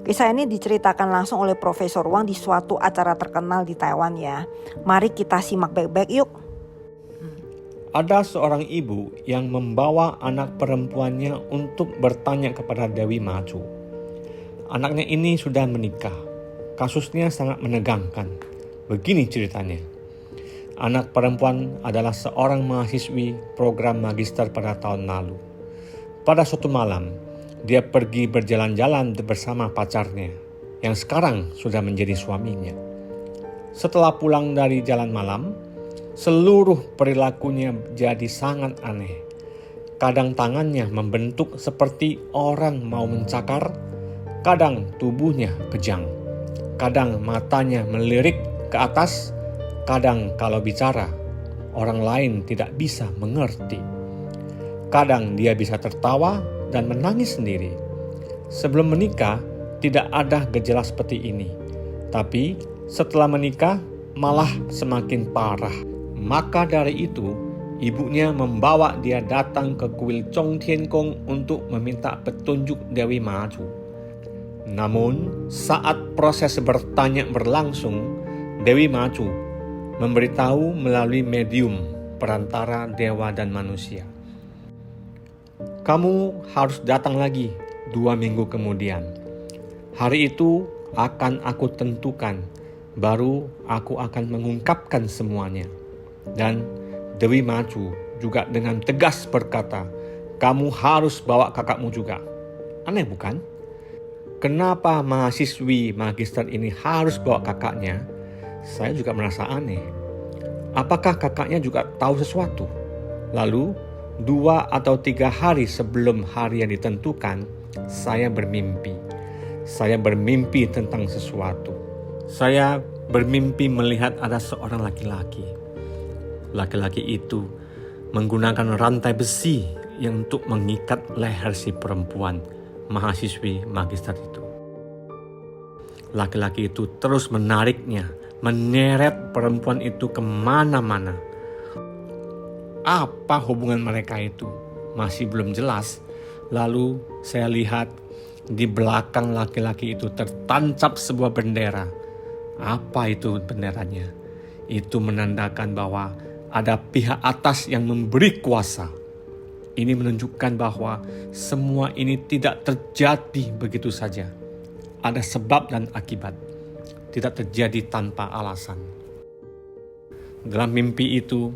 Kisah ini diceritakan langsung oleh Profesor Wang di suatu acara terkenal di Taiwan ya. Mari kita simak baik-baik yuk. Ada seorang ibu yang membawa anak perempuannya untuk bertanya kepada Dewi Maju. Anaknya ini sudah menikah. Kasusnya sangat menegangkan. Begini ceritanya. Anak perempuan adalah seorang mahasiswi program magister pada tahun lalu. Pada suatu malam, dia pergi berjalan-jalan bersama pacarnya, yang sekarang sudah menjadi suaminya. Setelah pulang dari jalan malam, seluruh perilakunya jadi sangat aneh. Kadang tangannya membentuk seperti orang mau mencakar, kadang tubuhnya kejang, kadang matanya melirik ke atas, kadang kalau bicara, orang lain tidak bisa mengerti. Kadang dia bisa tertawa dan menangis sendiri. Sebelum menikah, tidak ada gejala seperti ini. Tapi setelah menikah, malah semakin parah. Maka dari itu, ibunya membawa dia datang ke kuil Zhong Tian Gong untuk meminta petunjuk Dewi Maju. Namun, saat proses bertanya berlangsung, Dewi Maju memberitahu melalui medium perantara dewa dan manusia. Kamu harus datang lagi 2 minggu kemudian. Hari itu akan aku tentukan, baru aku akan mengungkapkan semuanya. Dan Dewi Maju juga dengan tegas berkata, kamu harus bawa kakakmu juga. Aneh bukan? Kenapa mahasiswi magister ini harus bawa kakaknya? Saya juga merasa aneh. Apakah kakaknya juga tahu sesuatu? Lalu 2 atau 3 hari sebelum hari yang ditentukan, saya bermimpi. Saya bermimpi tentang sesuatu. Saya bermimpi melihat ada seorang laki-laki. Laki-laki itu menggunakan rantai besi yang untuk mengikat leher si perempuan, mahasiswi magister itu. Laki-laki itu terus menariknya, menyeret perempuan itu kemana-mana. Apa hubungan mereka itu? Masih belum jelas. Lalu saya lihat di belakang laki-laki itu tertancap sebuah bendera. Apa itu benderanya? Itu menandakan bahwa ada pihak atas yang memberi kuasa. Ini menunjukkan bahwa semua ini tidak terjadi begitu saja. Ada sebab dan akibat. Tidak terjadi tanpa alasan. Dalam mimpi itu,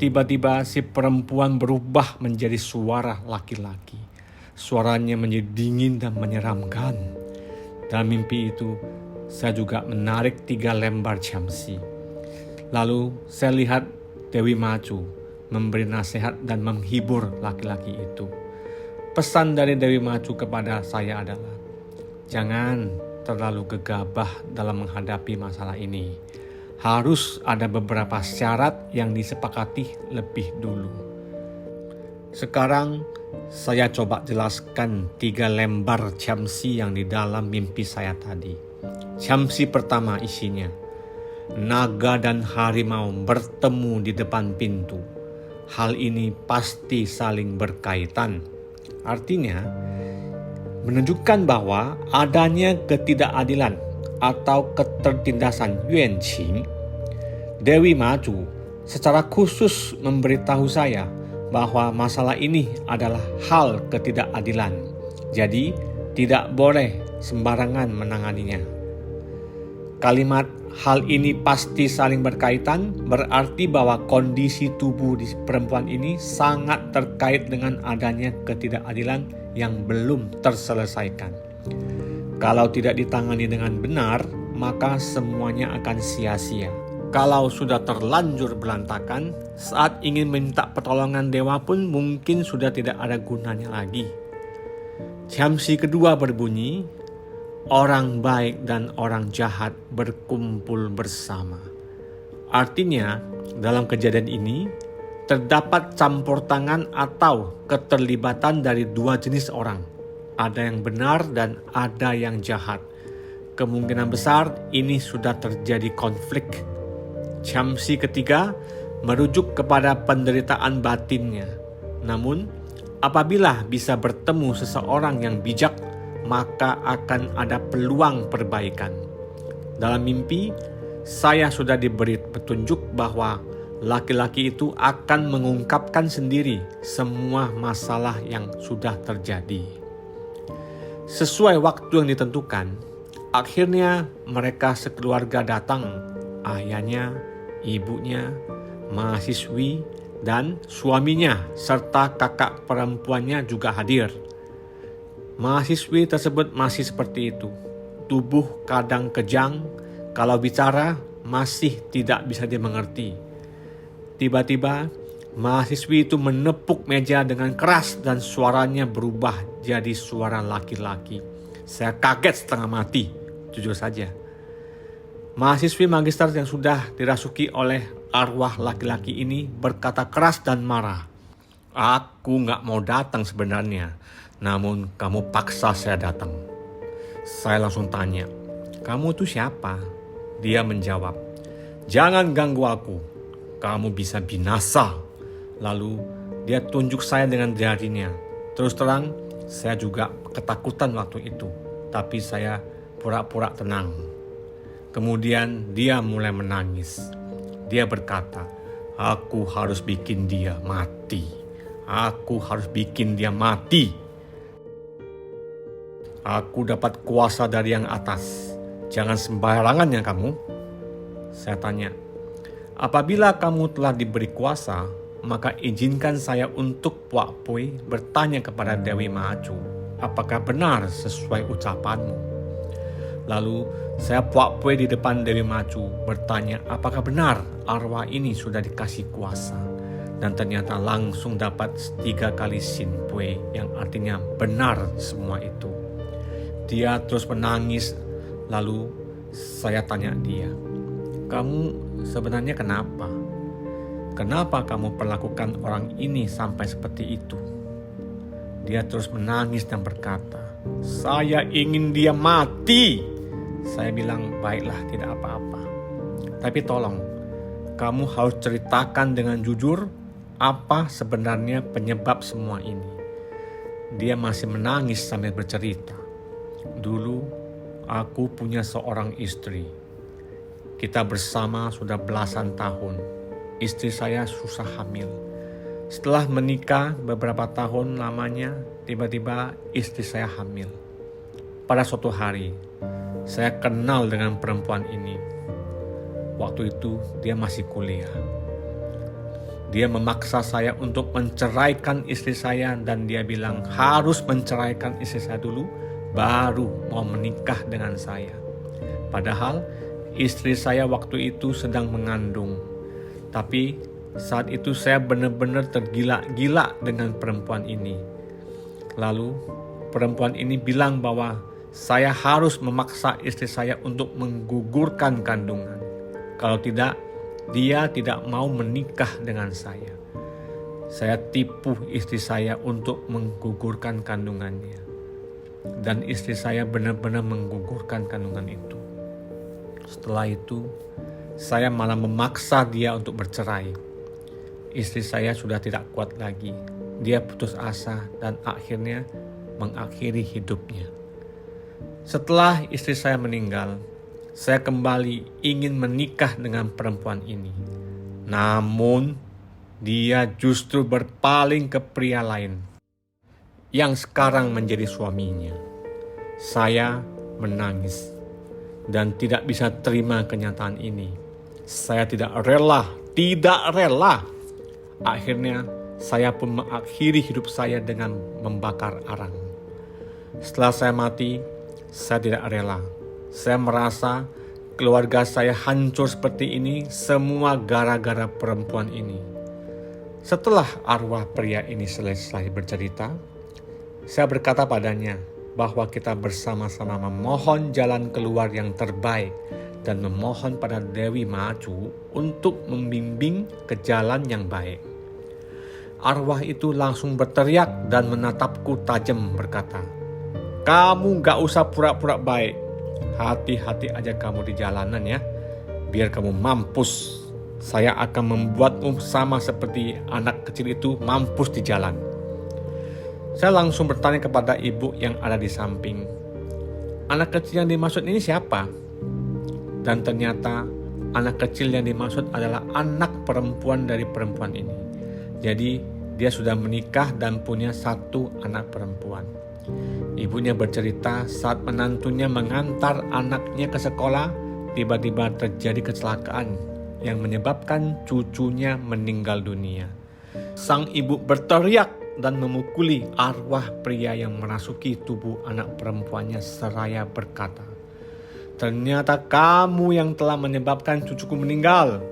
tiba-tiba si perempuan berubah menjadi suara laki-laki. Suaranya menjadi dingin dan menyeramkan. Dalam mimpi itu, saya juga menarik 3 lembar jamsi. Lalu saya lihat Dewi Maju memberi nasihat dan menghibur laki-laki itu. Pesan dari Dewi Maju kepada saya adalah, jangan terlalu gegabah dalam menghadapi masalah ini. Harus ada beberapa syarat yang disepakati lebih dulu. Sekarang saya coba jelaskan 3 lembar jamsi yang di dalam mimpi saya tadi. Jamsi pertama isinya, naga dan harimau bertemu di depan pintu. Hal ini pasti saling berkaitan. Artinya, menunjukkan bahwa adanya ketidakadilan atau ketertindasan yuanqing. Dewi Maju secara khusus memberitahu saya bahwa masalah ini adalah hal ketidakadilan. Jadi tidak boleh sembarangan menanganinya. Kalimat hal ini pasti saling berkaitan berarti bahwa kondisi tubuh di perempuan ini sangat terkait dengan adanya ketidakadilan yang belum terselesaikan. Kalau tidak ditangani dengan benar, maka semuanya akan sia-sia. Kalau sudah terlanjur berantakan, saat ingin minta pertolongan dewa pun mungkin sudah tidak ada gunanya lagi. Jamsi kedua berbunyi, orang baik dan orang jahat berkumpul bersama. Artinya, dalam kejadian ini, terdapat campur tangan atau keterlibatan dari 2 jenis orang. Ada yang benar dan ada yang jahat. Kemungkinan besar ini sudah terjadi konflik. Jamsi ketiga merujuk kepada penderitaan batinnya. Namun, apabila bisa bertemu seseorang yang bijak, maka akan ada peluang perbaikan. Dalam mimpi, saya sudah diberi petunjuk bahwa laki-laki itu akan mengungkapkan sendiri semua masalah yang sudah terjadi. Sesuai waktu yang ditentukan, akhirnya mereka sekeluarga datang. Ayahnya, ibunya, mahasiswi, dan suaminya serta kakak perempuannya juga hadir. Mahasiswi tersebut masih seperti itu. Tubuh kadang kejang, kalau bicara masih tidak bisa dimengerti. Tiba-tiba mahasiswi itu menepuk meja dengan keras dan suaranya berubah jadi suara laki-laki. Saya kaget setengah mati, jujur saja. Mahasiswi magister yang sudah dirasuki oleh arwah laki-laki ini berkata keras dan marah. Aku gak mau datang sebenarnya, namun kamu paksa saya datang. Saya langsung tanya, kamu tuh siapa? Dia menjawab, jangan ganggu aku, kamu bisa binasa. Lalu dia tunjuk saya dengan jarinya. Terus terang, saya juga ketakutan waktu itu, tapi saya pura-pura tenang. Kemudian dia mulai menangis. Dia berkata, aku harus bikin dia mati. Aku harus bikin dia mati. Aku dapat kuasa dari yang atas. Jangan sembarangan ya kamu. Saya tanya, apabila kamu telah diberi kuasa, maka izinkan saya untuk Puak Pui bertanya kepada Dewi Macu, apakah benar sesuai ucapanmu? Lalu saya Puak Pui di depan Dewi Macu bertanya apakah benar arwah ini sudah dikasih kuasa. Dan ternyata langsung dapat 3 kali Sin Pui yang artinya benar semua itu. Dia terus menangis. Lalu saya tanya dia, kamu sebenarnya kenapa? Kenapa kamu perlakukan orang ini sampai seperti itu? Dia terus menangis dan berkata, saya ingin dia mati. Saya bilang, baiklah, tidak apa-apa. Tapi tolong, kamu harus ceritakan dengan jujur apa sebenarnya penyebab semua ini. Dia masih menangis sambil bercerita. Dulu, aku punya seorang istri. Kita bersama sudah belasan tahun. Istri saya susah hamil. Setelah menikah beberapa tahun lamanya, tiba-tiba istri saya hamil. Pada suatu hari, saya kenal dengan perempuan ini. Waktu itu dia masih kuliah. Dia memaksa saya untuk menceraikan istri saya dan dia bilang harus menceraikan istri saya dulu, baru mau menikah dengan saya. Padahal istri saya waktu itu sedang mengandung. Tapi saat itu saya benar-benar tergila-gila dengan perempuan ini. Lalu perempuan ini bilang bahwa saya harus memaksa istri saya untuk menggugurkan kandungan. Kalau tidak, dia tidak mau menikah dengan saya. Saya tipu istri saya untuk menggugurkan kandungannya. Dan istri saya benar-benar menggugurkan kandungan itu. Setelah itu, saya malah memaksa dia untuk bercerai. Istri saya sudah tidak kuat lagi. Dia putus asa dan akhirnya mengakhiri hidupnya. Setelah istri saya meninggal, saya kembali ingin menikah dengan perempuan ini. Namun, dia justru berpaling ke pria lain yang sekarang menjadi suaminya. Saya menangis dan tidak bisa terima kenyataan ini. Saya tidak rela. Akhirnya, saya pun mengakhiri hidup saya dengan membakar arang. Setelah saya mati, saya tidak rela. Saya merasa keluarga saya hancur seperti ini semua gara-gara perempuan ini. Setelah arwah pria ini selesai bercerita, saya berkata padanya bahwa kita bersama-sama memohon jalan keluar yang terbaik dan memohon pada Dewi Macu untuk membimbing ke jalan yang baik. Arwah itu langsung berteriak dan menatapku tajam berkata, kamu gak usah pura-pura baik. Hati-hati aja kamu di jalanan ya. Biar kamu mampus. Saya akan membuatmu sama seperti anak kecil itu mampus di jalan. Saya langsung bertanya kepada ibu yang ada di samping. anak kecil yang dimaksud ini siapa? Dan ternyata anak kecil yang dimaksud adalah anak perempuan dari perempuan ini. Jadi dia sudah menikah dan punya satu anak perempuan. Ibunya bercerita saat menantunya mengantar anaknya ke sekolah, tiba-tiba terjadi kecelakaan yang menyebabkan cucunya meninggal dunia. Sang ibu berteriak dan memukuli arwah pria yang merasuki tubuh anak perempuannya seraya berkata, "Ternyata kamu yang telah menyebabkan cucuku meninggal."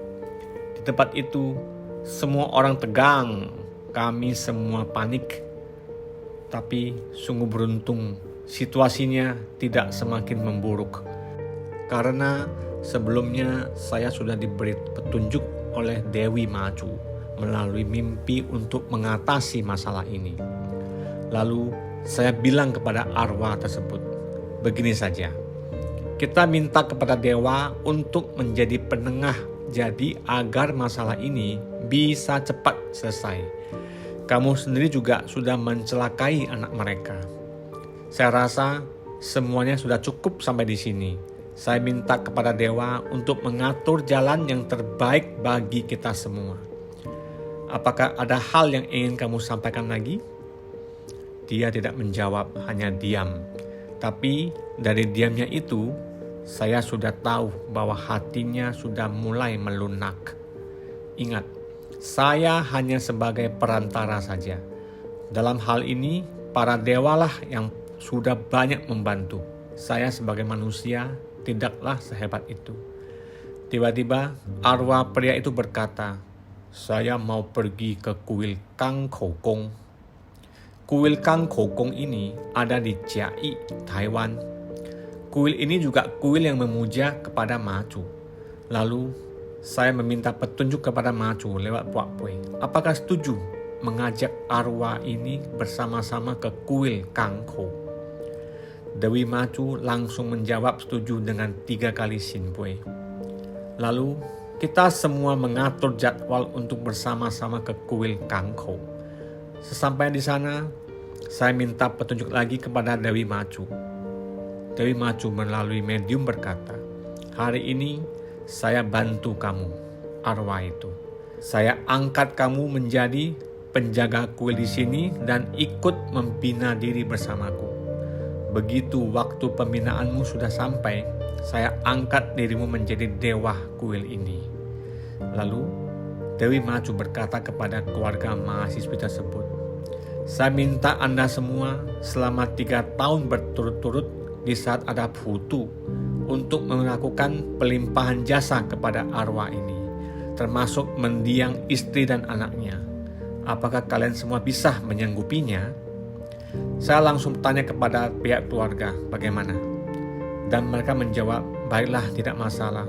Di tempat itu, semua orang tegang. Kami semua panik. Tapi sungguh beruntung, situasinya tidak semakin memburuk. Karena sebelumnya saya sudah diberi petunjuk oleh Dewi Maju melalui mimpi untuk mengatasi masalah ini. Lalu saya bilang kepada arwah tersebut, begini saja. Kita minta kepada dewa untuk menjadi penengah, jadi agar masalah ini bisa cepat selesai. Kamu sendiri juga sudah mencelakai anak mereka. Saya rasa semuanya sudah cukup sampai di sini. Saya minta kepada dewa untuk mengatur jalan yang terbaik bagi kita semua. Apakah ada hal yang ingin kamu sampaikan lagi? Dia tidak menjawab, hanya diam. Tapi dari diamnya itu, saya sudah tahu bahwa hatinya sudah mulai melunak. Ingat, saya hanya sebagai perantara saja. Dalam hal ini, para dewalah yang sudah banyak membantu. Saya sebagai manusia tidaklah sehebat itu. Tiba-tiba arwah pria itu berkata, "Saya mau pergi ke kuil Kang Khou Kong." Kuil Kang Khou Kong ini ada di Chiayi, Taiwan. Kuil ini juga kuil yang memuja kepada Maju. Lalu saya meminta petunjuk kepada Maju lewat Puak Pui. Apakah setuju mengajak arwah ini bersama-sama ke kuil Kang Khou? Dewi Maju langsung menjawab setuju dengan 3 kali Sinpui. Lalu kita semua mengatur jadwal untuk bersama-sama ke kuil Kang Khou. Sesampai di sana, saya minta petunjuk lagi kepada Dewi Maju. Dewi Maju melalui medium berkata, "Hari ini saya bantu kamu, arwah itu. Saya angkat kamu menjadi penjaga kuil di sini dan ikut membina diri bersamaku. Begitu waktu pembinaanmu sudah sampai, saya angkat dirimu menjadi dewa kuil ini." Lalu Dewi Maju berkata kepada keluarga mahasiswi tersebut, "Saya minta Anda semua selama 3 tahun berturut-turut di saat ada Putu untuk melakukan pelimpahan jasa kepada arwah ini, termasuk mendiang istri dan anaknya. Apakah kalian semua bisa menyanggupinya?" Saya langsung tanya kepada pihak keluarga bagaimana. Dan mereka menjawab, "Baiklah, tidak masalah.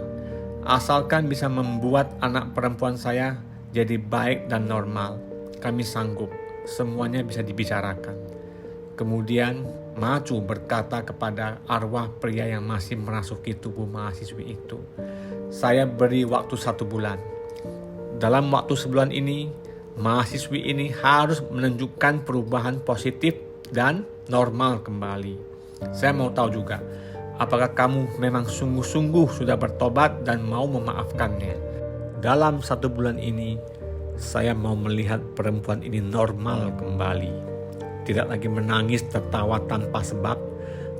Asalkan bisa membuat anak perempuan saya jadi baik dan normal, kami sanggup. Semuanya bisa dibicarakan." Kemudian Maju berkata kepada arwah pria yang masih merasuki tubuh mahasiswi itu, "Saya beri waktu 1 bulan. Dalam waktu sebulan ini, mahasiswi ini harus menunjukkan perubahan positif dan normal kembali. Saya mau tahu juga, apakah kamu memang sungguh-sungguh sudah bertobat dan mau memaafkannya? Dalam 1 bulan ini, saya mau melihat perempuan ini normal kembali. Tidak lagi menangis tertawa tanpa sebab,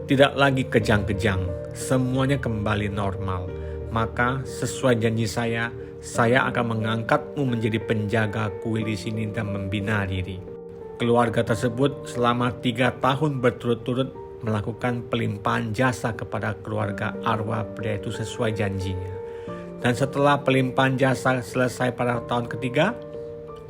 tidak lagi kejang-kejang, semuanya kembali normal. Maka sesuai janji saya akan mengangkatmu menjadi penjaga kuil di sini dan membina diri." Keluarga tersebut selama 3 tahun berturut-turut melakukan pelimpahan jasa kepada keluarga arwah pria itu sesuai janjinya. Dan setelah pelimpahan jasa selesai pada tahun ketiga,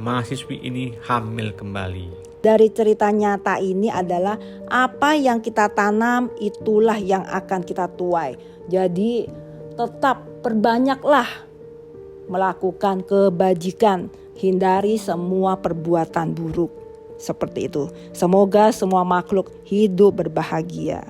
mahasiswi ini hamil kembali. Dari cerita nyata ini adalah apa yang kita tanam itulah yang akan kita tuai. Jadi tetap perbanyaklah melakukan kebajikan, hindari semua perbuatan buruk. Seperti itu. Semoga semua makhluk hidup berbahagia.